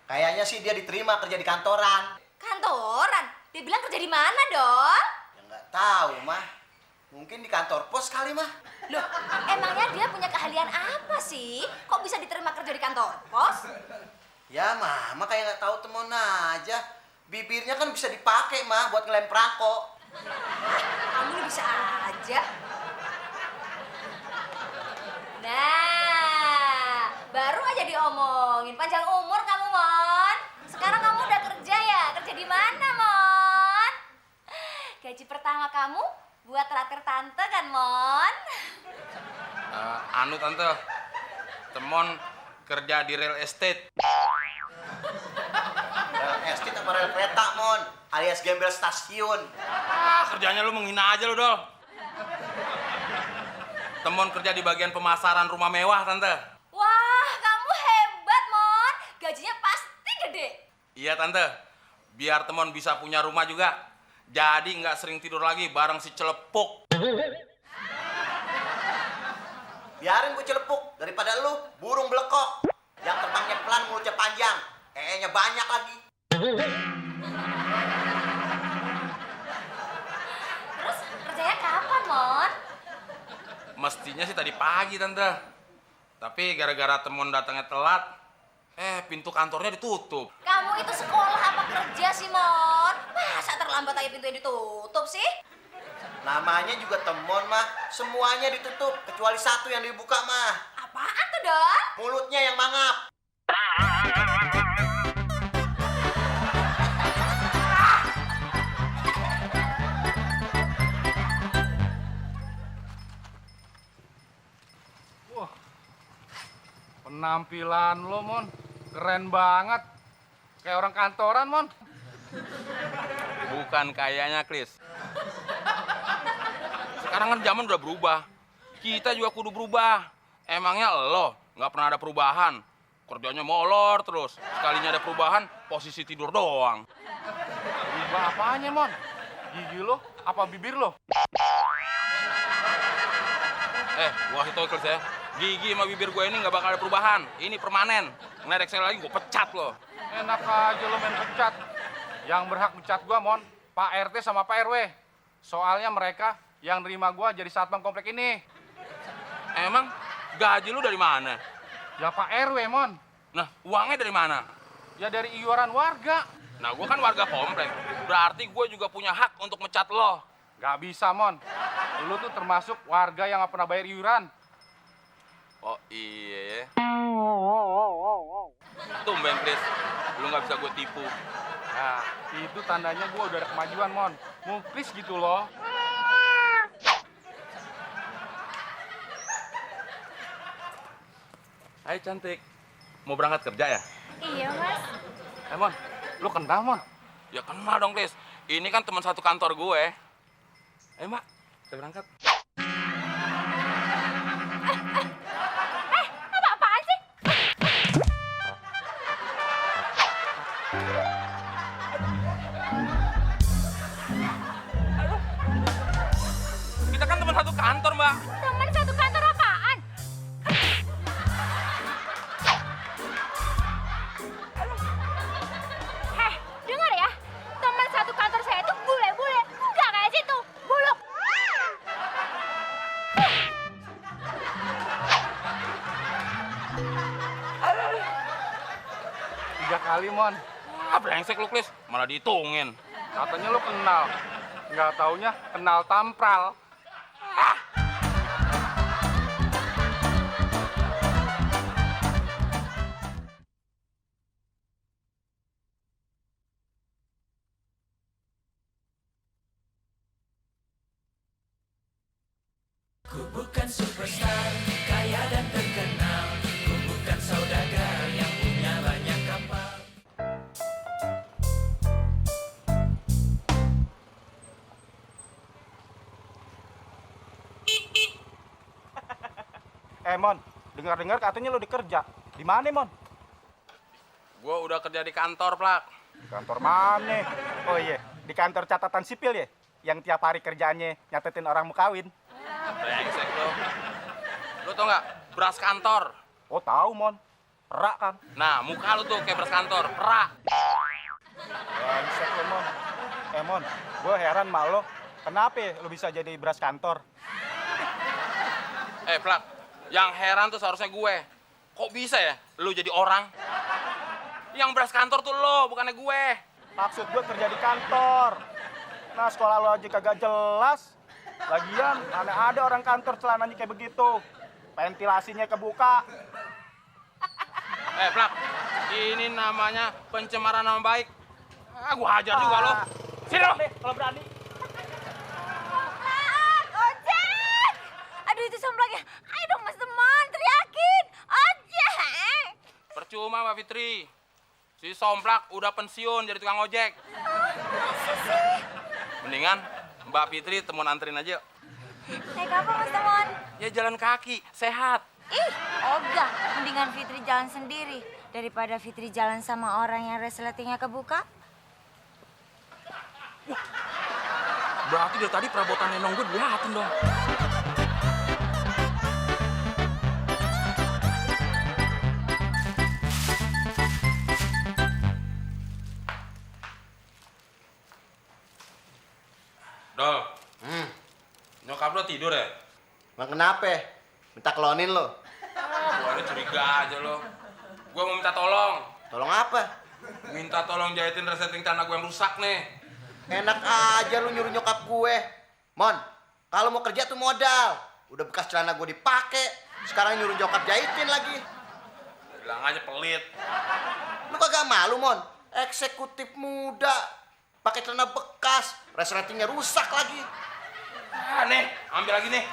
Kayaknya sih dia diterima kerja di kantoran. Kantoran? Dia bilang kerja di mana, Don? Ya nggak tahu, Mah. Mungkin di kantor pos kali, Mah. Loh, emangnya dia punya keahlian apa sih? Kok bisa diterima kerja di kantor pos? Ya, Mama kayak nggak tahu temon aja. Bibirnya kan bisa dipakai, Mah, buat ngelem perangko. Kamu ini bisa aja. Nah, baru aja diomongin. Panjang umur kamu, Mon. Sekarang kamu udah kerja ya? Kerja di mana, Mon? Gaji pertama kamu buat traktir tante kan, Mon? Anu tante, temon kerja di real estate. Rel estate apa rel kereta, Mon? Alias gembel stasiun. Kerjanya lu menghina aja lu, Dol. Temon kerja di bagian pemasaran rumah mewah, tante. Wah, kamu hebat, Mon. Gajinya pasti gede. Iya, tante. Biar temon bisa punya rumah juga. Jadi nggak sering tidur lagi bareng si celepuk. Biarin gue celepuk daripada lu burung belekok yang terbangnya pelan mulutnya panjang, nya banyak lagi. Terus kerjanya kapan, Mon? Mestinya sih tadi pagi, tante. Tapi gara-gara temon datangnya telat, pintu kantornya ditutup. Kamu itu sekolah apa kerja sih, Mon? Masa terlambat aja pintunya ditutup sih? Namanya juga temon, Mah. Semuanya ditutup kecuali satu yang dibuka, Mah. Apaan tuh, Don? Mulutnya yang mangap. Wah, penampilan lo, Mon, keren banget. Kayak orang kantoran, Mon. Bukan kayaknya, Kris. Sekarang kan zaman udah berubah. Kita juga kudu berubah. Emangnya lo nggak pernah ada perubahan? Kerjanya molor terus. Sekalinya ada perubahan, posisi tidur doang. Berubah apanya, Mon? Gigi lo apa bibir lo? Gua kasih tau, Kris ya. Gigi sama bibir gue ini nggak bakal ada perubahan. Ini permanen. Ngeledek saya lagi, gue pecat lo. Enak aja lo main pecat. Yang berhak pecat gua, Mon, Pak RT sama Pak RW. Soalnya mereka yang nerima gua jadi satpam komplek ini. Emang gaji lu dari mana? Ya Pak RW, Mon. Nah, uangnya dari mana? Ya dari iuran warga. Nah, gue kan warga komplek. Berarti gue juga punya hak untuk mecat lo. Gak bisa, Mon. Lu tuh termasuk warga yang gak pernah bayar iuran. Oh iya ya. Tumben, Chris. Lu nggak bisa gue tipu. Nah, itu tandanya gua udah ada kemajuan, Mon. Muklis gitu loh. Hai cantik. Mau berangkat kerja ya? Iya, Mas. Mon, lu kenal, Mon? Ya kenal dong, Chris. Ini kan teman satu kantor gue. Mak, kita berangkat. Apa-apaan sih? Kita kan teman satu kantor, Mbak. Teman satu kantor apaan? Dengar ya. Teman satu kantor saya itu bule-bule. Enggak kayak situ. Buluk. 3 kali, Mon. Brengsek lu, Chris. Malah dihitungin. Katanya lu kenal. Nggak taunya kenal tampral. Ku bukan superstar, kaya dan terkenal. Ku bukan saudagar yang punya banyak kapal. Mon, dengar-dengar katanya lu dikerja. Di mana, Mon? Gue udah kerja di kantor, Plak. Di kantor mana? Oh iya, di kantor catatan sipil ya? Yang tiap hari kerjaannya nyatetin orang mau kawin. Brengsek lu. Lu tau nggak? Beras kantor. Oh tahu, Mon. perak kan. Nah, muka lu tuh kayak beras kantor, perak. Brengsek lo, Mon. Mon, gue heran sama lo. Kenapa lo bisa jadi beras kantor? Plak, yang heran tuh seharusnya gue. Kok bisa ya lu jadi orang? Yang beras kantor tuh lo, bukannya gue. Maksud gue kerja di kantor. Nah, sekolah lo aja kagak jelas. Lagian, mana ada orang kantor celananya kayak begitu. Ventilasinya kebuka. Plak, ini namanya pencemaran nama baik. Gua hajar juga lo. Sini lo. Kalau berani. Ojek! Aduh, itu somplaknya. Ayo dong, Mas Temon, teriakin. Ojek! Percuma, Mbak Fitri. Si Somplak udah pensiun jadi tukang ojek. Masa sih? Mendingan Mbak Fitri temen anterin aja. Naik apa, Mas Temon? Ya jalan kaki, sehat. Ih, ogah. Mendingan Fitri jalan sendiri daripada Fitri jalan sama orang yang resletingnya kebuka. Berarti dari tadi perabotan nenong gue diliatin dong. Dol, nyokap lo tidur ya? Emang kenapa? Minta klonin lo? Bukannya curiga aja lo. Gue mau minta tolong. Tolong apa? Minta tolong jahitin resleting celana gue yang rusak nih. Enak aja lu nyuruh nyokap gue. Mon, kalau mau kerja tuh modal. Udah bekas celana gue dipake, sekarang nyuruh nyokap jahitin lagi. Bilang aja pelit. Lu kagak malu, Mon? Eksekutif muda, pakai celana bekas, resletingnya rusak lagi. Nih, ambil lagi nih.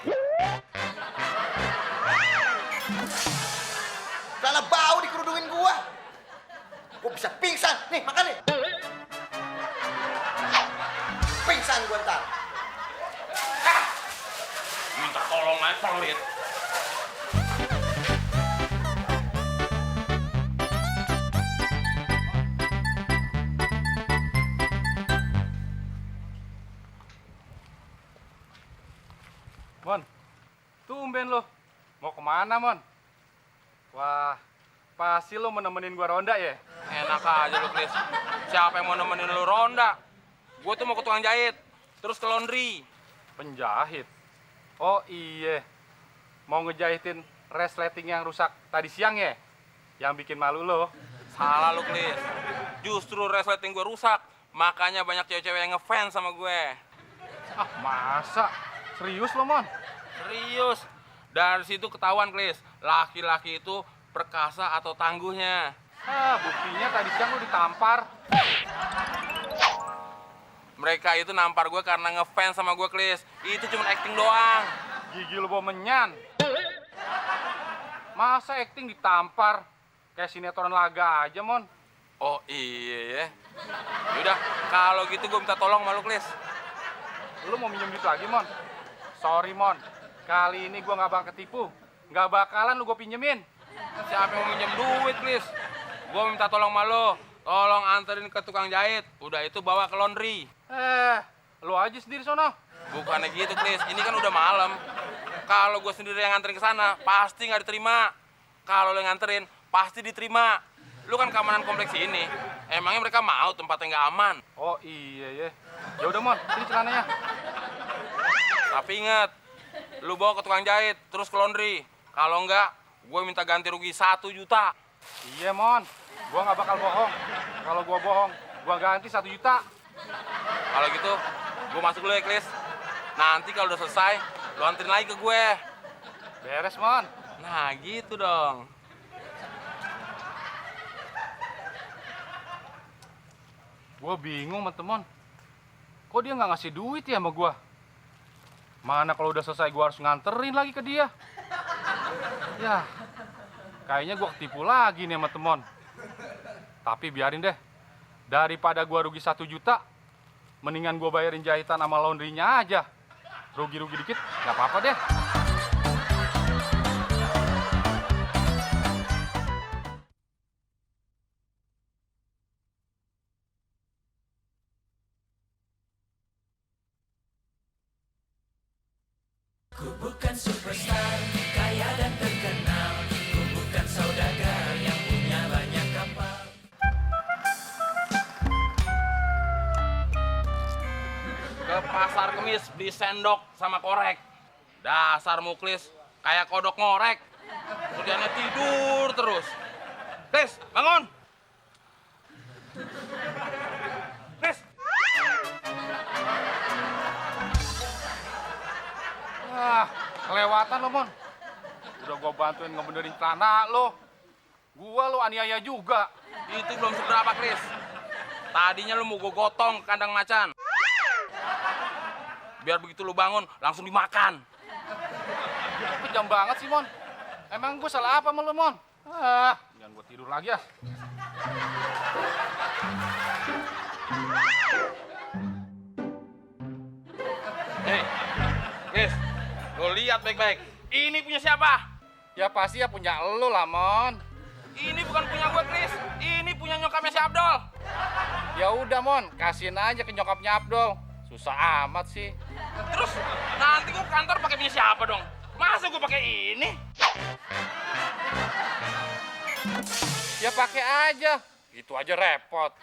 Celana bau dikerudungin gua. Gua bisa pingsan. Nih, makan nih. Pingsan gua ntar. Minta tolong aja pelit. Mon, tumben lo. Mau kemana, Mon? Wah, pasti lo mau nemenin gua ronda ya? Enak aja lu, Chris. Siapa yang mau nemenin lu ronda? Gue tuh mau ke tukang jahit, terus ke laundry. Penjahit? Oh iya, mau ngejahitin resleting yang rusak tadi siang ya? Yang bikin malu lo? Salah lu, Chris. Justru resleting gue rusak, makanya banyak cewek-cewek yang ngefans sama gue. Ah, masa? Serius lo, Mon? Serius. Dari situ ketahuan, Chris. Laki-laki itu perkasa atau tangguhnya. Ah, buktinya tadi siang lo ditampar. Mereka itu nampar gue karena ngefans sama gue, Chris. Itu cuma acting doang. Gigi lo bawa menyan. Masa acting ditampar? Kayak sinetron laga aja, Mon. Oh iya ya. Yaudah, kalau gitu gue minta tolong sama lu, Chris. Lu mau minjem duit lagi, Mon? Sorry, Mon. Kali ini gue nggak bakal ketipu. Nggak bakalan lu gue pinjemin. Siapa yang mau minjem duit, Chris? Gue minta tolong sama lu. Tolong anterin ke tukang jahit. Udah itu bawa ke laundry. Lu aja sendiri sono. Bukannya gitu, Chris. Ini kan udah malam. Kalau gue sendiri yang nganterin ke sana, pasti nggak diterima. Kalau lu yang nganterin, pasti diterima. Lu kan keamanan kompleks ini. Emangnya mereka mau tempatnya nggak aman? Oh iya ya. Ya udah, Mon, sini celananya. Tapi inget, lu bawa ke tukang jahit, terus ke laundry. Kalau enggak, gue minta ganti rugi 1 juta. Iya, Mon. Gua nggak bakal bohong. Kalau gua bohong, gua ganti 1 juta. Kalau gitu, gue masuk dulu ya, Chris. Nanti kalau udah selesai, lu anterin lagi ke gue. Beres, Mon. Nah, gitu dong. Gua bingung, teman. Kok dia nggak ngasih duit ya sama gua? Mana kalau udah selesai gua harus nganterin lagi ke dia. Ya, kayaknya gua ketipu lagi nih sama teman. Tapi biarin deh. Daripada gua rugi 1 juta, mendingan gua bayarin jahitan sama laundry-nya aja. Rugi-rugi dikit, nggak apa-apa deh. Ku bukan superstar, kaya dan terkenal. Ku bukan saudagar yang punya habis beli sendok sama korek. Dasar Muklis kayak kodok ngorek. Kerjanya tidur terus. Klis, bangun. Klis. Ah, kelewatan lo, Mon. Udah gua bantuin ngebenerin celana lo. Gua lo aniaya juga. Itu belum seberapa, Klis. Tadinya lu mau gue gotong ke kandang macan. Biar begitu lu bangun, langsung dimakan. Kejam banget sih, Mon. Emang gua salah apa sama lo, Mon? Ah, jangan gua tidur lagi ya. Hei, Klis, lu lihat baik-baik. Ini punya siapa? Ya pasti ya punya lo lah, Mon. Ini bukan punya gue, Klis. Ini punya nyokapnya si Abdol. Ya udah, Mon, kasihin aja ke nyokapnya Abdul. Susah amat sih. Terus nanti gue ke kantor pakai punya siapa dong? Masa gue pakai ini? Ya pakai aja. Itu aja repot.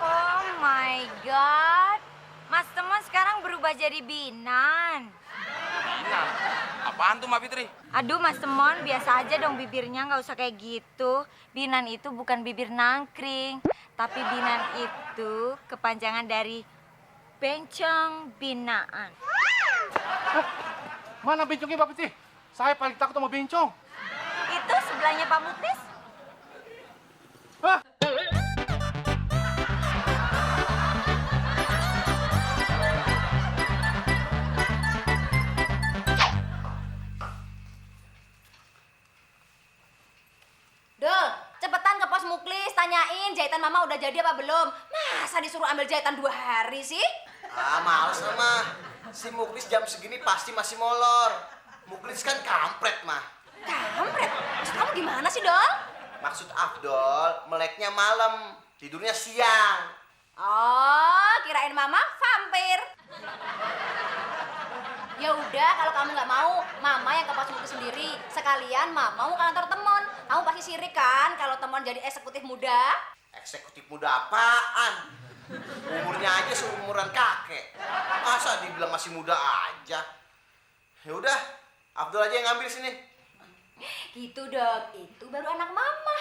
Oh my God. Mas Temon sekarang berubah jadi Binan. Binan? Apaan tuh, Mbak Fitri? Aduh Mas Temon, biasa aja dong bibirnya, nggak usah kayak gitu. Binan itu bukan bibir nangkring, tapi Binan itu kepanjangan dari bencong binaan. Mana bencongnya, Mbak Putih? Saya paling takut sama bencong. Itu sebelahnya Pak Muklis. Hah? Dul, cepetan ke pos Muklis, tanyain jahitan Mama udah jadi apa belum. Masa disuruh ambil jahitan 2 hari sih? Ah, males mah. Si Muklis jam segini pasti masih molor. Muklis kan kampret, mah. Kampret, maksud kamu gimana sih, Dol? Maksud Abdol, meleknya malam, tidurnya siang. Oh, kirain Mama vampir. Ya udah, kalau kamu nggak mau, Mama yang ke pos Muklis sendiri. Sekalian Mama mau ke kantor Temon. Kamu pasti sirik kan kalau Temon jadi eksekutif muda? Eksekutif muda apaan? Umurnya aja seumuran kakek. Masa dibilang masih muda aja? Ya udah, Abdul aja yang ngambil sini. Gitu dong, itu baru anak Mama.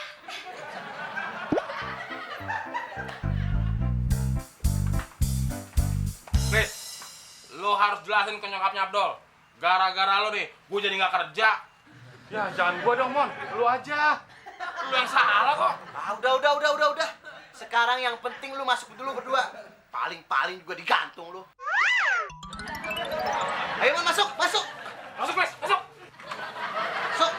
Klis, lu harus jelasin ke nyokapnya Abdol. Gara-gara lu nih, gue jadi nggak kerja. Ya jangan gua dong, Mon. Lu aja. Lu yang salah kok. Ah, udah. Sekarang yang penting lu masuk dulu berdua. Paling juga digantung lu. Ayo, Man, masuk. Masuk, Klis, masuk. Masuk.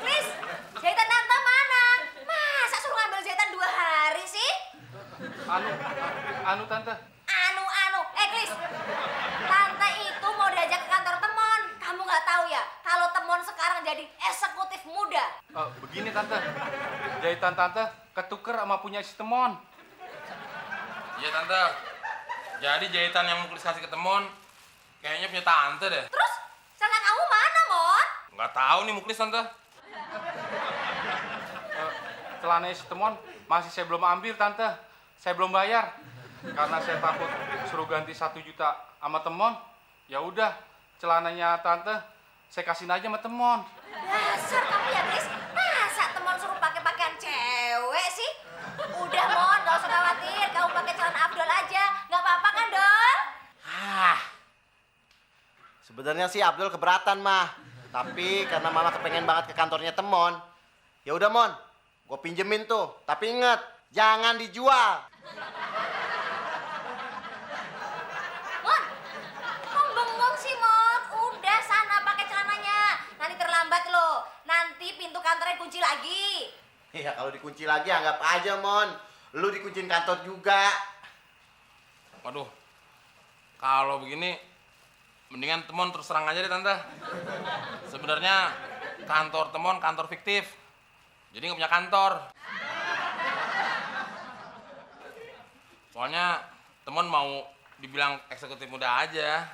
Kris, jahitan Tante mana? Masa suruh ngambil jahitan 2 hari sih? Anu Tante. Kris, Tante itu mau diajak ke kantor Temon. Kamu nggak tahu ya, kalau Temon sekarang jadi eksekutif muda. Begini Tante. Jahitan Tante ketuker sama punya si Temon. Iya, Tante. Jadi jahitan yang Muklis kasih ke Temon, kayaknya punya Tante deh. Terus, celana kamu mana, Mon? Nggak tahu nih Muklis, Tante. Celananya si Temon masih saya belum ambil, Tante. Saya belum bayar. Karena saya takut suruh ganti 1 juta sama Temon. Ya udah, celananya Tante saya kasihin aja sama Temon. Dasar kamu ya, Kris. Masa Temon suruh pakai pakaian cewek sih? Udah, Mon, nggak usah khawatir. Kamu pakai celana Abdol aja. Nggak apa-apa kan, Dol? Sebenarnya sih Abdul keberatan, mah. Tapi karena Mama kepengen banget ke kantornya Temon. Ya udah, Mon. Gue pinjemin tuh. Tapi inget, jangan dijual. Mon, kok bengong sih, Mon? Udah, sana pakai celananya. Nanti terlambat loh. Nanti pintu kantornya kunci lagi. Ya kalau dikunci lagi anggap aja, Mon. Lu dikunciin kantor juga. Waduh, kalau begini, mendingan Temon terus terang aja deh, Tante. Sebenarnya kantor Temon kantor fiktif. Jadi nggak punya kantor. Soalnya Temon mau dibilang eksekutif muda aja.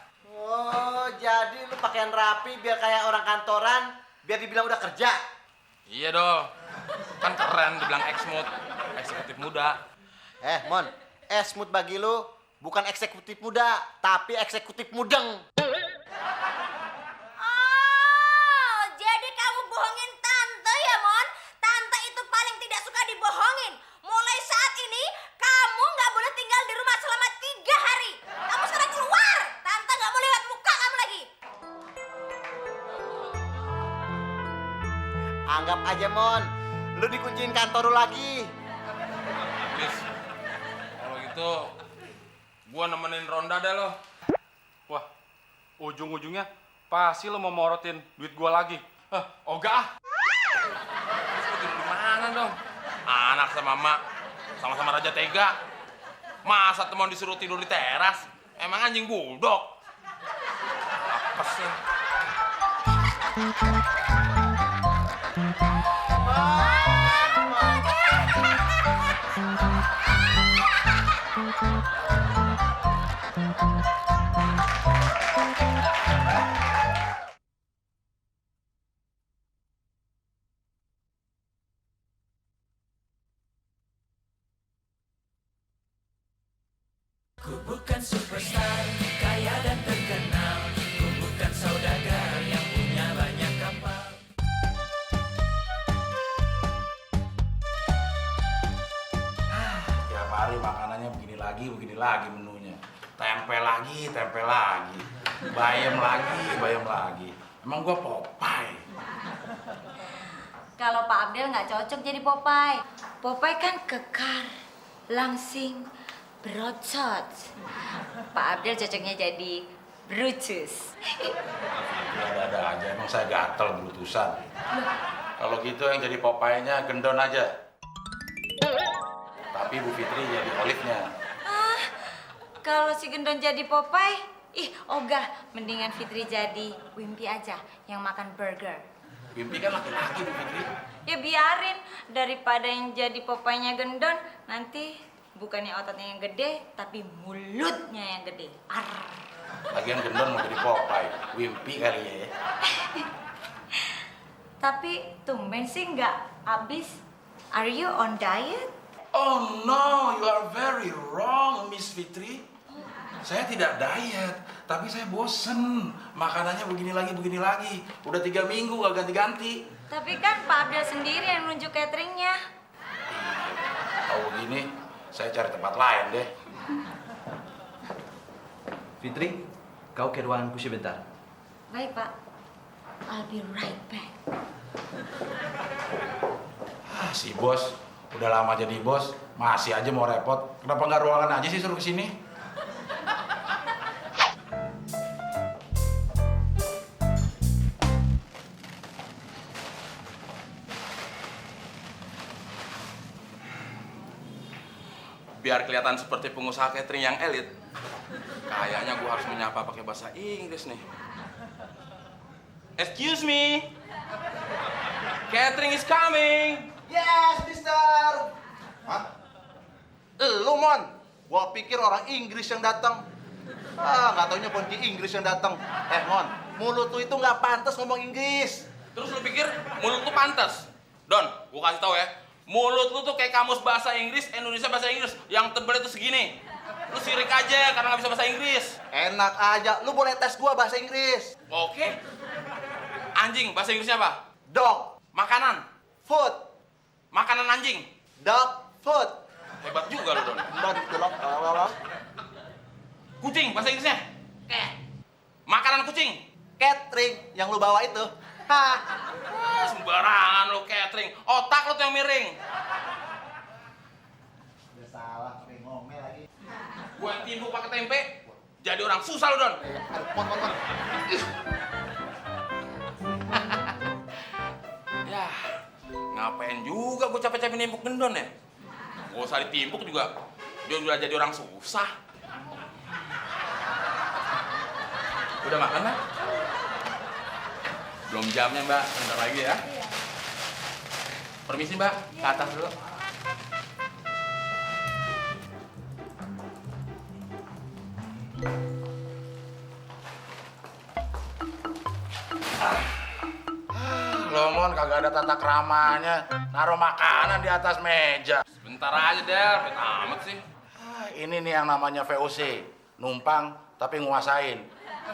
Oh, jadi lu pakaian rapi biar kayak orang kantoran, biar dibilang udah kerja. Iya dong. Kan keren dibilang eksmut, eksekutif muda. Mon, esmut bagi lu bukan eksekutif muda, tapi eksekutif mudeng. Oh, jadi kamu bohongin tante ya, Mon? Tante itu paling tidak suka dibohongin. Mulai saat ini, kamu nggak boleh tinggal di rumah selama 3 hari. Kamu sekarang keluar. Tante nggak mau lihat muka kamu lagi. Anggap aja, Mon, lu dikunciin kantor lu lagi. Please, kalau gitu, gua nemenin ronda deh lo. Wah, ujung-ujungnya pasti lo mau morotin duit gua lagi. Oga ah. Terus tidur di mana dong? Anak sama mak, sama-sama raja tega. Masa teman disuruh tidur di teras? Emang anjing bulldog? Apa sih? Ku bukan superstar, kaya dan terkenal. Ku bukan saudagar yang punya banyak kapal. Tiap hari makanannya begini lagi menunya. Tempe lagi, bayam lagi. Emang gua Popeye. Kalau Pak Abdel nggak cocok jadi Popeye. Popeye kan kekar, langsing, berotot. Pak Abdel cocoknya jadi Brutus. Ada aja, emang saya gatel berutusan. Kalau gitu yang jadi Popeye-nya gendon aja. Tapi Bu Fitri jadi Olive-nya. Kalau si Gendon jadi Popeye, ogah, mendingan Fitri jadi Wimpy aja yang makan burger. Wimpy kan laki-laki Bu Fitri. Ya biarin, daripada yang jadi Popeye-nya Gendon, nanti bukannya ototnya yang gede, tapi mulutnya yang gede. Arr. Lagian gendon mau jadi Popeye. Wimpy kali ya. Tapi tumben sih nggak habis. Are you on diet? Oh no, you are very wrong, Miss Fitri. Saya tidak diet, tapi saya bosen. Makanannya begini lagi. Udah 3 minggu gak ganti-ganti. Tapi kan Pak Abdel sendiri yang nunjuk cateringnya. Tahu begini, saya cari tempat lain deh. Fitri, kau ke ruanganku sebentar. Baik Pak, I'll be right back. Si bos, udah lama jadi bos, masih aja mau repot. Kenapa nggak ruangan aja sih suruh kesini? Biar kelihatan seperti pengusaha catering yang elit, kayaknya gua harus menyapa pakai bahasa Inggris nih. Excuse me, catering is coming. Yes, mister. Hah? Lu, Mon. Gua pikir orang Inggris yang datang. Nggak taunya ponci Inggris yang datang. Mon, mulut lu itu nggak pantas ngomong Inggris. Terus lu pikir mulut lu pantas? Don, gua kasih tahu ya, mulut lu tuh kayak kamus bahasa Inggris, Indonesia bahasa Inggris, yang tebel itu segini. Lu sirik aja karena nggak bisa bahasa Inggris. Enak aja, lu boleh tes gua bahasa Inggris. Oke. Anjing, bahasa Inggrisnya apa? Dog, Makanan. food, Makanan anjing. dog, food. Hebat juga lu, Don. Dog, Kucing, bahasa Inggrisnya. Makanan kucing. catering yang lu bawa itu. Hah. Sembarangan lu catering. Otak lu tuh yang miring. Udah salah, pakai ngomel lagi. Gua yang timbuk pakai tempe, jadi orang susah lu, Don. Mon. Ya, ngapain juga gua capek-capek nimbuk gendon ya? Gak usah ditimbuk juga, dia udah jadi orang susah. Udah makan, Mbak? Belum jamnya, Mbak. Bentar lagi ya. Permisi, Mbak. Ke atas dulu. lo, Mon, kagak ada tata keramanya. Naruh makanan di atas meja. Sebentar aja, Del. Bet amat sih. Ini nih yang namanya VOC. Numpang tapi nguasain.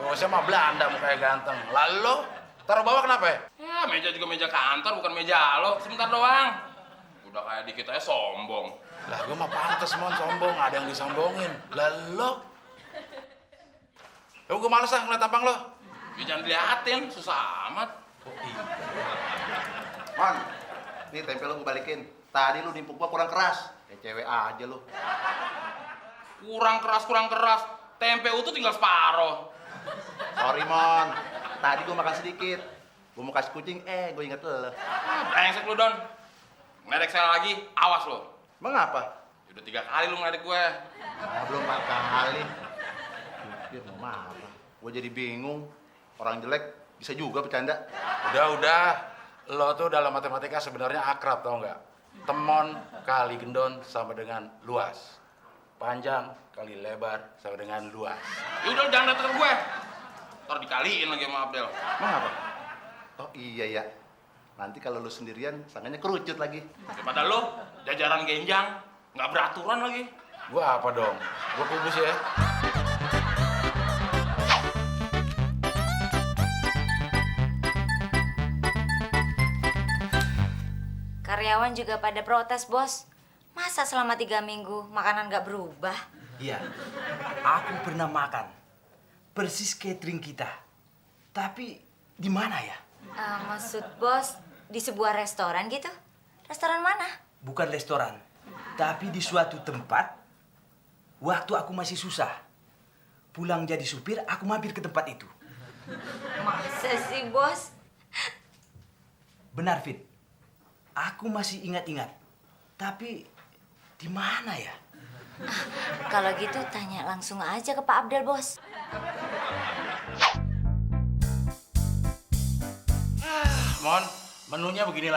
VOC mah Belanda mukanya ganteng. Lalu lo, taruh bawah kenapa ya? Ya, meja juga meja kantor, bukan meja lo. Sebentar doang. Udah kayak dikit aja sombong. Lah, gue mah pantes, Mon, sombong. Ada yang disombongin. Lalu lo. Gue males ngeliat tampang lo. Ya, jangan diliatin, susah amat. Mon, nih tempe lo gue balikin. Tadi lu nimpuk gua kurang keras. Kayak cewek aja lu. Kurang keras. Tempe utuh tinggal separuh. Sorry, Mon. Tadi gua makan sedikit. Gua mau kasih kucing, gue inget lo. Brengsek lu, Don. Ngeledek saya lagi, awas lo. Emang apa? Udah 3 kali lu ngeledek gue. Belum 4 kali. Mikir mau marah. Gue jadi bingung. Orang jelek bisa juga bercanda. Udah. Lo tuh dalam matematika sebenarnya akrab, tau nggak? Temon kali gendon sama dengan luas. Panjang kali lebar sama dengan luas. Ya udah, jangan datang ke gue. Ntar dikaliin lagi sama Abdel. Emang apa? Oh iya ya. Nanti kalau lu sendirian, sangkanya kerucut lagi. Daripada lo, jajaran genjang, nggak beraturan lagi. Gua apa dong? Gua kubus ya. Karyawan juga pada protes, Bos. Masa selama 3 minggu makanan nggak berubah? Iya, aku pernah makan. Persis catering kita. Tapi di mana ya? Maksud Bos, di sebuah restoran gitu? Restoran mana? Bukan restoran, tapi di suatu tempat. Waktu aku masih susah. Pulang jadi supir, aku mampir ke tempat itu. Masa sih, Bos? Benar, Fit. Aku masih ingat-ingat. Tapi di mana ya? Kalau gitu tanya langsung aja ke Pak Abdel, Bos. Mon, menunya begini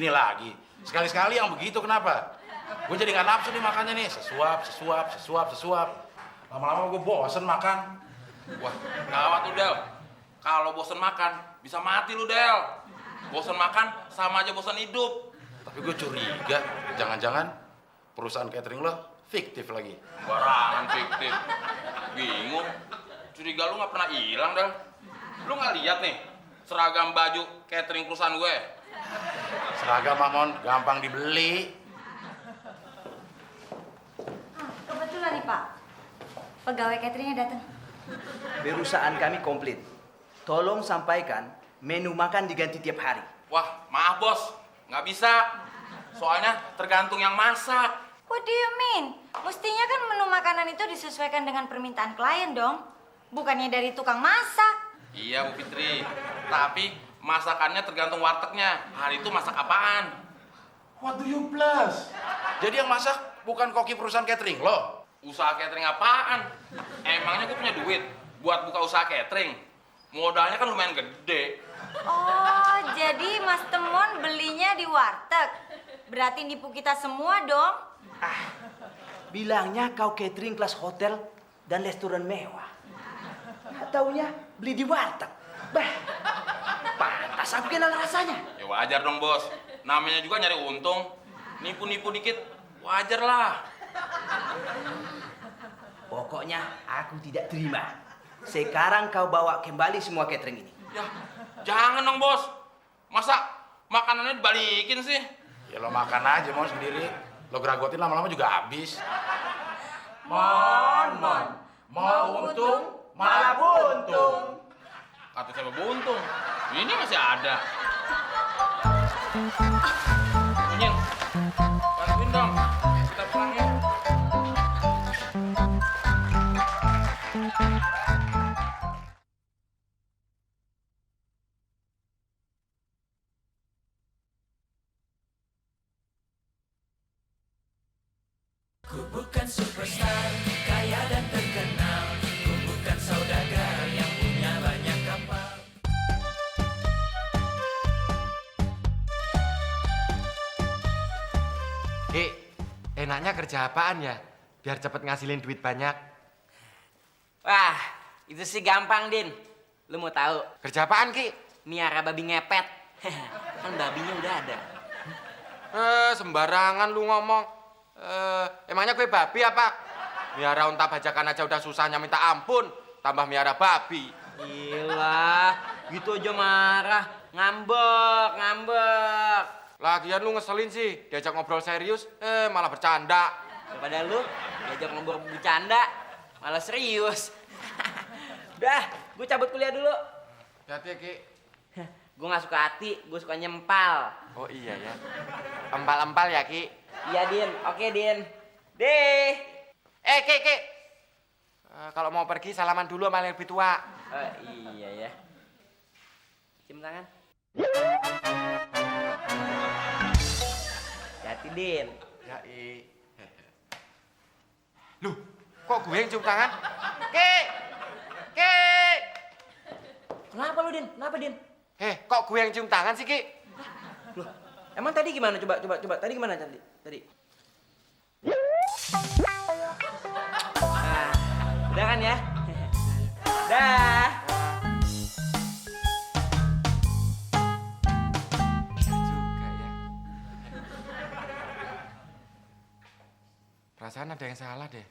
lagi. Sekali-sekali yang begitu kenapa? Gue jadi nggak nafsu nih makannya nih. Sesuap. Lama-lama gue bosen makan. Wah, gawat lu, Del. Kalau bosen makan, bisa mati lu, Del. Bosen makan sama aja bosen hidup. Tapi gue curiga, jangan-jangan perusahaan catering lo fiktif lagi. Barangan fiktif. Bingung. Curiga lu nggak pernah hilang, Del. Lu nggak lihat nih seragam baju catering perusahaan gue? Seragam Mon, gampang dibeli. Kebetulan nih, Pak. Pegawai cateringnya datang. Perusahaan kami komplit. Tolong sampaikan menu makan diganti tiap hari. Wah, maaf, Bos. Nggak bisa. Soalnya tergantung yang masak. What do you mean? Mestinya kan menu makanan itu disesuaikan dengan permintaan klien dong. Bukannya dari tukang masak. Iya, Bu Fitri. Tapi masakannya tergantung wartegnya. Hari itu masak apaan? What do you plus? Jadi yang masak bukan koki perusahaan catering lo? Usaha catering apaan? Emangnya gue punya duit buat buka usaha catering? Modalnya kan lumayan gede. Oh, jadi Mas Temon belinya di warteg. Berarti nipu kita semua dong. Bilangnya kau catering kelas hotel dan restoran mewah. Nggak taunya beli di warteg. Bah, pantas aku kenal rasanya. Ya wajar dong, Bos. Namanya juga nyari untung. Nipu-nipu dikit, wajar lah. Pokoknya aku tidak terima. Sekarang kau bawa kembali semua catering ini. Ya, jangan dong, Bos. Masa makanannya dibalikin sih? Ya lo makan aja Mon sendiri. Lo geragotin lama-lama juga habis. Mon. Mau untung malah buntung. Kata siapa buntung? Ini masih ada. Nyin, bantuin dong. Kita pulang ya. Ku bukan superstar, kaya dan terkenal. Ku bukan saudagar yang punya banyak kapal. Dek, enaknya kerja apaan ya? Biar cepet ngasilin duit banyak. Wah, itu sih gampang, Din. Lu mau tahu? Kerja apaan, Ki? Miara babi ngepet. Kan babinya udah ada. Sembarangan lu ngomong. Emangnya gue babi apa? Miara unta bajakan aja udah susahnya minta ampun, tambah miara babi. Gila, gitu aja marah. Ngambek. Lagian lu ngeselin sih, diajak ngobrol serius, malah bercanda. Daripada lu diajak ngobrol bercanda, malah serius. Udah, gue cabut kuliah dulu. Hati-hati ya, Ki. Gue gak suka hati, gue suka nyempal. Oh iya ya. Empal-empal ya, Ki. Iya, Din. Oke, Din. Deh. Ki. Kalau mau pergi salaman dulu sama yang lebih tua. Iya ya. Cium tangan. Hati, Din. Ya, Loh, kok gue yang cium tangan? Ki! Kenapa lu, Din? Kenapa, Din? Kok gue yang cium tangan sih, Ki? Loh, emang tadi gimana? Coba. Tadi gimana tadi? Nah, udah kan ya? Dah. Juga ya. Perasaan ada yang salah deh.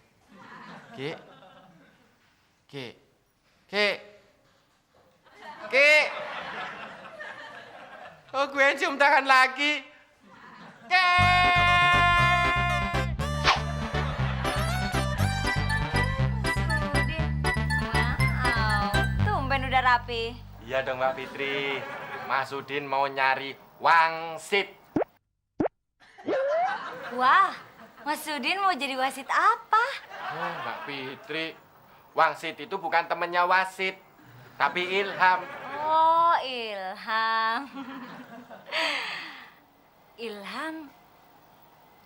Ki. Oh, gue yang cium tangan lagi. Ki. Wow, tumben udah rapi. Iya dong Mbak Fitri. Mas Udin mau nyari wangsit. Wah, Mas Sudin mau jadi wasit apa? Oh, Mbak Fitri. Wangsit itu bukan temennya wasit, tapi Ilham. Oh, Ilham. Ilham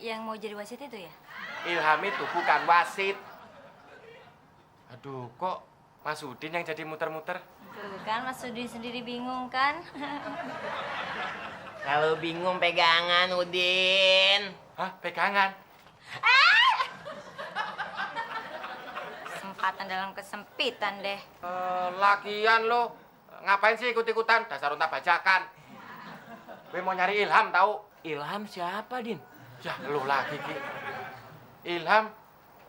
yang mau jadi wasit itu ya? Ilham itu bukan wasit. Aduh, kok Mas Udin yang jadi muter-muter? Tuh kan, Mas Sudin sendiri bingung kan? Kalau bingung pegangan, Udin. Hah, pegangan? Kesempatan dalam kesempitan deh. Lagian lo, ngapain sih ikut-ikutan? Dasar unta bajakan. Gue mau nyari Ilham tahu. Ilham siapa, Din? Ya, lu lagi, Ki. Ilham,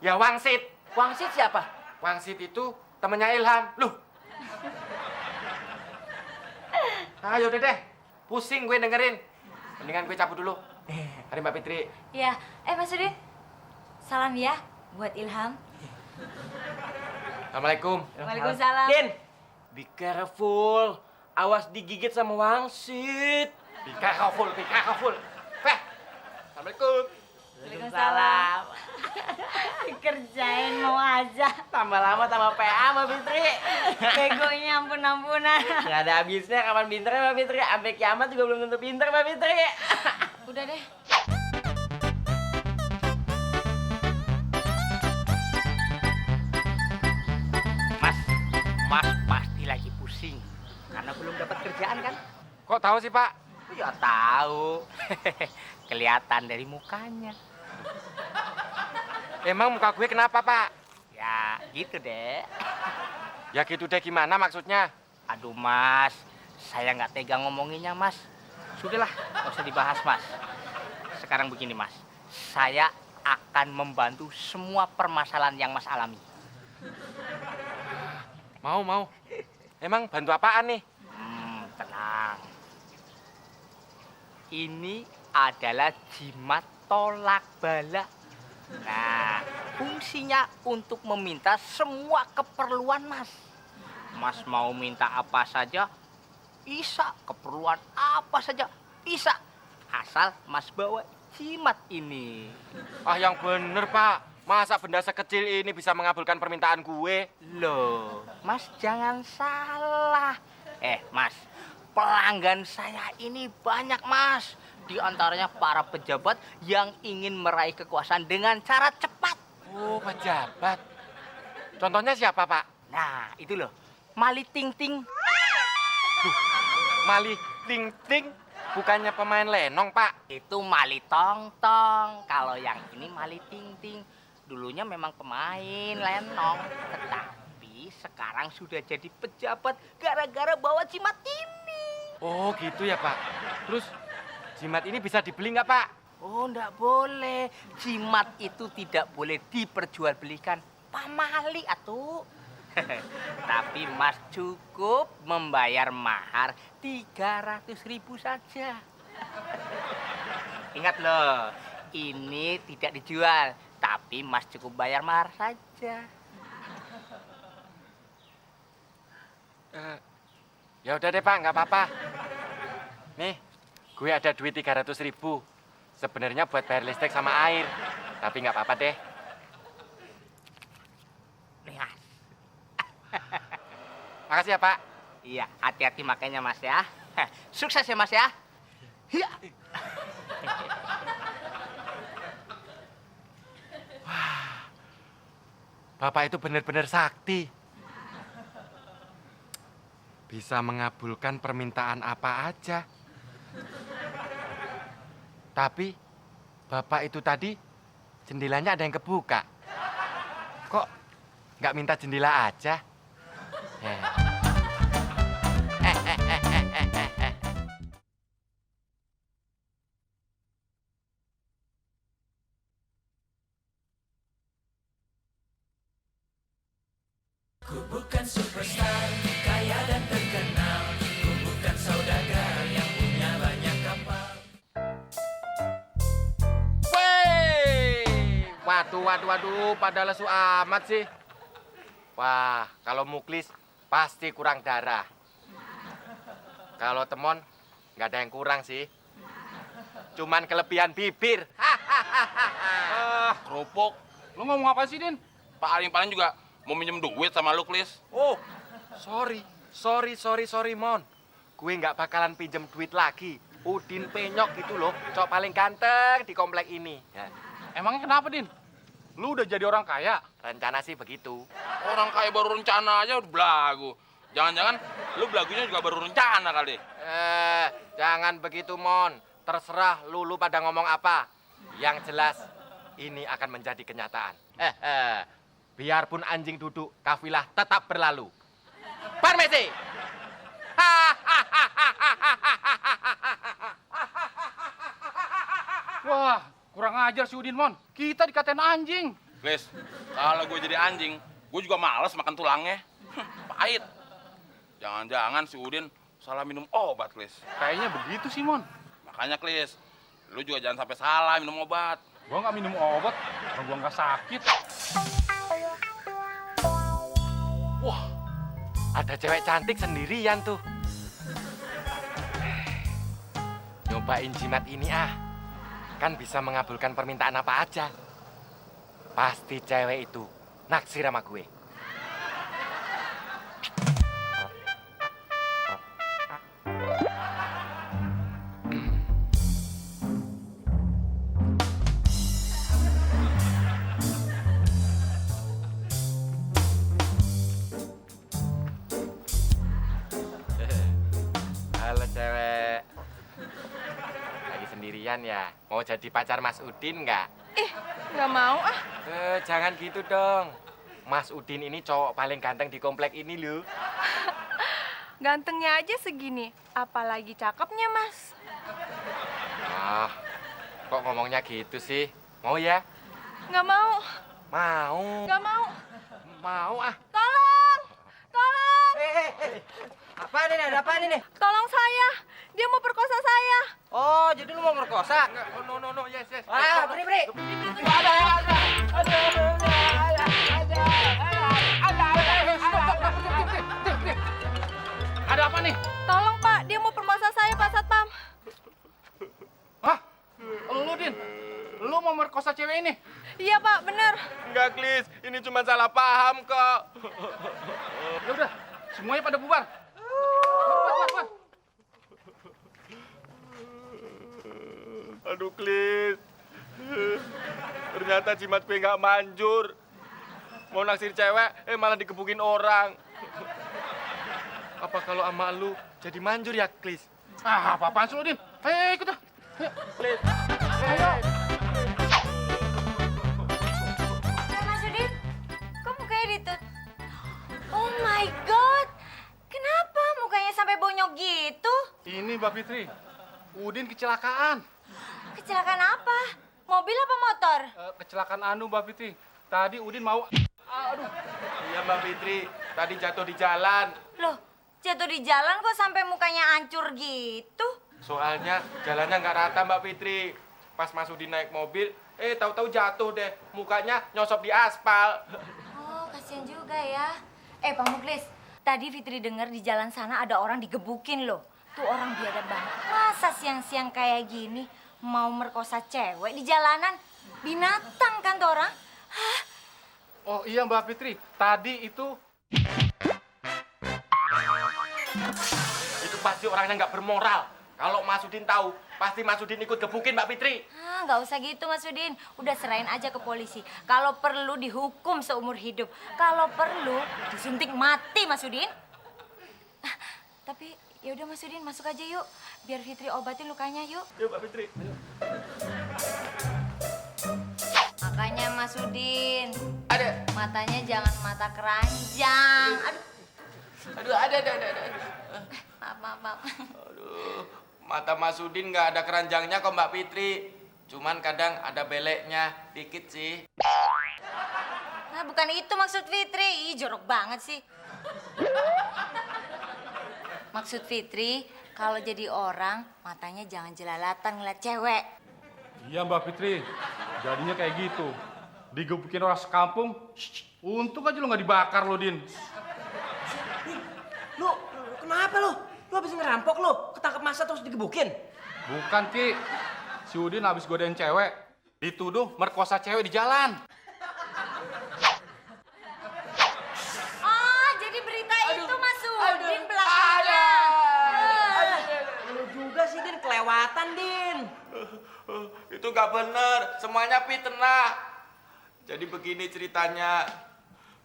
ya wangsit. Wangsit siapa? Wangsit itu temennya Ilham. Loh. Ayo deh. Pusing gue dengerin. Mendingan gue cabut dulu. Hari Mbak Fitri. Ya, Mas Sudin. Salam ya buat Ilham. Assalamualaikum. Waalaikumsalam. Din, be careful. Awas digigit sama wangsit. Be careful. Assalamualaikum. Waalaikumsalam. Dikerjain mau aja. Tambah lama tambah PA, Mbak Fitri. Begonya ampun-ampunan. Nggak ada habisnya kapan pinternya, Mbak Fitri. Sampai kiamat juga belum tentu pinter, Mbak Fitri. Udah deh. Mas pasti lagi pusing karena belum dapat kerjaan kan? Kok tahu sih, Pak? Ya tahu. Kelihatan dari mukanya. Emang muka gue kenapa, Pak? Ya, gitu deh. Ya gitu deh gimana maksudnya? Aduh, Mas. Saya nggak tega ngomonginnya, Mas. Sudahlah, nggak usah dibahas, Mas. Sekarang begini, Mas. Saya akan membantu semua permasalahan yang Mas alami. Mau. Emang bantu apaan nih? Tenang. Ini adalah jimat tolak bala. Nah, fungsinya untuk meminta semua keperluan Mas. Mas mau minta apa saja, bisa. Keperluan apa saja, bisa. Asal Mas bawa jimat ini. Ah, yang bener, Pak. Masa benda sekecil ini bisa mengabulkan permintaan gue? Loh, Mas jangan salah. Mas, pelanggan saya ini banyak, Mas. Di antaranya para pejabat yang ingin meraih kekuasaan dengan cara cepat. Oh, pejabat. Contohnya siapa, Pak? Nah, itu loh. Mali Ting Ting. Mali Ting Ting? Bukannya pemain lenong, Pak? Itu Mali Tong Tong. Kalau yang ini Mali Ting Ting. Dulunya memang pemain lenong. Tetapi sekarang sudah jadi pejabat gara-gara bawa jimat ini. Oh gitu ya Pak. Terus jimat ini bisa dibeli nggak Pak? Oh, enggak boleh. Jimat itu tidak boleh diperjualbelikan. Pamali atuh. Tapi Mas cukup membayar mahar 300.000 saja. Ingat loh, ini tidak dijual, tapi Mas cukup bayar mahar saja. Ya udah deh Pak, nggak apa-apa. Nih, gue ada duit 300.000. Sebenarnya buat bayar listrik sama air. Tapi nggak apa-apa deh. Lihat. Makasih ya Pak. Iya, hati-hati makanya Mas ya. Sukses ya Mas ya. Iya. Bapak itu benar-benar sakti. Bisa mengabulkan permintaan apa aja. Tapi Bapak itu tadi jendelanya ada yang kebuka. Kok nggak minta jendela aja? Ku bukan superstar, kaya dan terkenal. Ku bukan saudagar yang punya banyak kapal. Wey! Waduh, pada lesu amat sih. Wah, kalau Muklis pasti kurang darah. Kalau Temon nggak ada yang kurang sih. Cuman kelebihan bibir. Kerupuk. Lu ngomong apa sih, Din? Paling juga mau minjem duit sama lu, Klis. Oh, sorry, Mon. Gue nggak bakalan pinjem duit lagi. Udin Penyok gitu loh, cowok paling ganteng di komplek ini. Ya. Emangnya kenapa, Din? Lu udah jadi orang kaya? Rencana sih begitu. Orang kaya baru rencana aja udah belagu. Jangan-jangan lu belagunya juga baru rencana kali. Jangan begitu, Mon. Terserah lu pada ngomong apa. Yang jelas, ini akan menjadi kenyataan. Biarpun anjing duduk, kafilah tetap berlalu. Permisi! Wah, kurang ajar si Udin, Mon. Kita dikatain anjing. Klis, kalau gue jadi anjing, gue juga males makan tulangnya. Pahit. Jangan-jangan si Udin salah minum obat, Klis. Kayaknya begitu sih, Mon. Makanya, Klis, lu juga jangan sampai salah minum obat. Gua nggak minum obat, karena gua nggak sakit. Wah, ada cewek cantik sendirian tuh. Nyobain jimat ini kan bisa mengabulkan permintaan apa aja. Pasti cewek itu naksir sama gue. Halo cewek. Lagi sendirian ya? Mau jadi pacar Mas Udin nggak? Nggak mau ah. Jangan gitu dong. Mas Udin ini cowok paling ganteng di komplek ini loh. Gantengnya aja segini, apalagi cakepnya Mas. Kok ngomongnya gitu sih? Mau ya? Nggak mau. Mau. Nggak mau. Mau Tolong! Tolong! Apaan ini? Ada apaan ini? Tolong saya! Dia mau perkosa saya! Oh, jadi lu mau merkosa? No, yes. Beri. Ada apa nih? Tolong Pak, dia mau perkosa saya Pak Satpam. Hah? Lu, Din? Lu mau merkosa cewek ini? Iya Pak, bener. Enggak, Klis. Ini cuma salah paham kok. Ya udah, semuanya pada bubar. Bubar. Aduh, Klis. Ternyata jimat gue nggak manjur. Mau naksir cewek, malah dikebukin orang. Apa kalau sama lu jadi manjur ya, Klis? Apa-apaan sih lu, Din? Ayo, ikut dah. Klis. Ayo. Mas Udin, kok mukanya ditut? Oh my God, kenapa mukanya sampai bonyok gitu? Mbak Fitri. Udin kecelakaan. Kecelakaan apa? Mobil apa motor? Kecelakaan anu Mbak Fitri. Tadi Udin mau... Aduh. Iya Mbak Fitri, tadi jatuh di jalan. Loh, jatuh di jalan kok sampai mukanya hancur gitu? Soalnya jalannya nggak rata Mbak Fitri. Pas Mas Udin naik mobil, tahu-tahu jatuh deh. Mukanya nyosop di aspal. Oh, kasihan juga ya. Pak Muklis, tadi Fitri dengar di jalan sana ada orang digebukin loh. Tuh orang biadab banget. Masa siang-siang kayak gini mau merkosa cewek di jalanan? Binatang kan tuh orang? Hah? Oh iya Mbak Fitri, tadi itu... Itu pasti orangnya nggak bermoral. Kalau Mas Udin tahu, pasti Mas Udin ikut gebukin Mbak Fitri. Nggak usah gitu Mas Udin. Udah serahin aja ke polisi. Kalau perlu dihukum seumur hidup. Kalau perlu disuntik mati Mas Udin. Tapi ya udah Mas Udin masuk aja yuk. Biar Fitri obatin lukanya yuk. Yuk Mbak Fitri. Makanya Mas Udin. Ada. Matanya jangan mata keranjang. Aduh, ada. Maaf. Aduh, mata Mas Udin nggak ada keranjangnya kok Mbak Fitri. Cuman kadang ada beleknya, dikit sih. Nah, bukan itu maksud Fitri. Ih, jorok banget sih. Maksud Fitri, kalau jadi orang, matanya jangan jelalatan ngeliat cewek. Iya Mbak Fitri, jadinya kayak gitu. Digebukin orang sekampung, untung aja lo nggak dibakar lo, Din. Lu kenapa lu? Lu habis ngerampok lu, ketangkep masa terus digebukin? Bukan, Ki. Si Udin habis godain cewek, dituduh merkosa cewek di jalan. Oh, jadi berita itu Mas Udin belakangnya. Lu juga sih, Din, kelewatan, Din. Itu nggak bener, semuanya fitnah. Jadi begini ceritanya.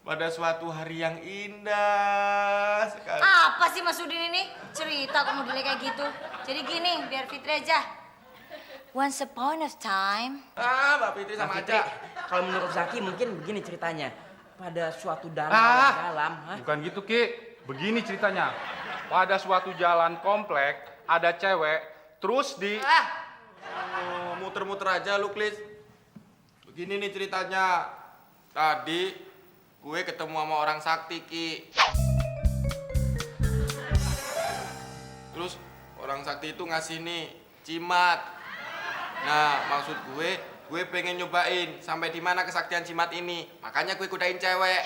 Pada suatu hari yang indah sekali. Apa sih Mas Udin ini? Cerita kok modelnya kayak gitu. Jadi gini, biar Fitri aja. Once upon a time. Mbak Fitri sama aja. Kalau menurut Zaki mungkin begini ceritanya. Pada suatu danau dalam. Bukan gitu, Ki. Begini ceritanya. Pada suatu jalan komplek, ada cewek, terus di... Muter-muter aja lu, Klis. Begini nih ceritanya. Tadi gue ketemu sama orang sakti, Ki. Terus orang sakti itu ngasih nih cimat. Nah, maksud gue pengen nyobain sampai di mana kesaktian cimat ini. Makanya gue kudain cewek.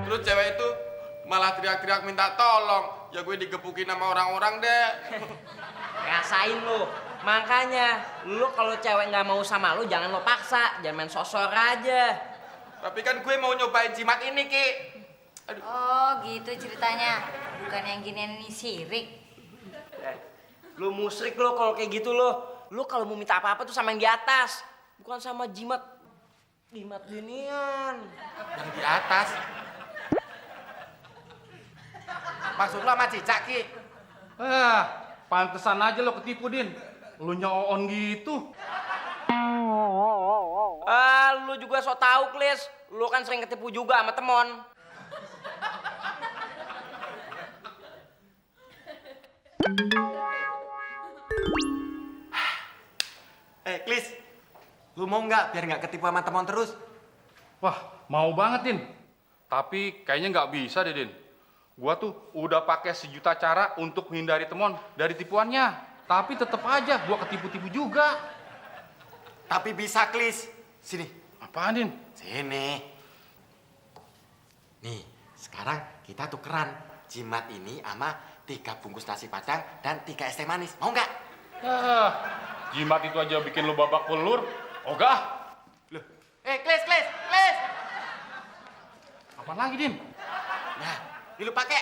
Terus cewek itu malah teriak-teriak minta tolong. Ya gue digebukin sama orang-orang deh. Rasain lu. Makanya, lu kalau cewek nggak mau sama lu jangan lo paksa, jangan main sosor aja. Tapi kan gue mau nyobain jimat ini, Ki. Aduh. Oh, gitu ceritanya. Bukan yang ginian ini sirik. Lu musrik lo kalau kayak gitu lo. Lu kalau mau minta apa-apa tuh sama yang di atas, bukan sama jimat ginian. Yang di atas. Maksud lo sama cicak, Ki? Pantesan aja lo ketipu, Din. Lu nyoon gitu. Lu juga so tau, Klis. Lu kan sering ketipu juga sama temon. Klis, lu mau nggak biar nggak ketipu sama temon terus? Wah, mau banget, Din. Tapi kayaknya nggak bisa deh, Din. Gua tuh udah pakai sejuta cara untuk menghindari temon dari tipuannya. Tapi tetep aja gua ketipu-tipu juga. Tapi bisa, Klis. Sini. Apaan, Din? Sini. Nih, sekarang kita tukeran jimat ini sama 3 bungkus nasi padang dan 3 es teh manis. Mau nggak? Jimat itu aja bikin lu babak belur. Ogah. Loh. Klis. Apaan lagi, Din? Nah, ini lu pakai.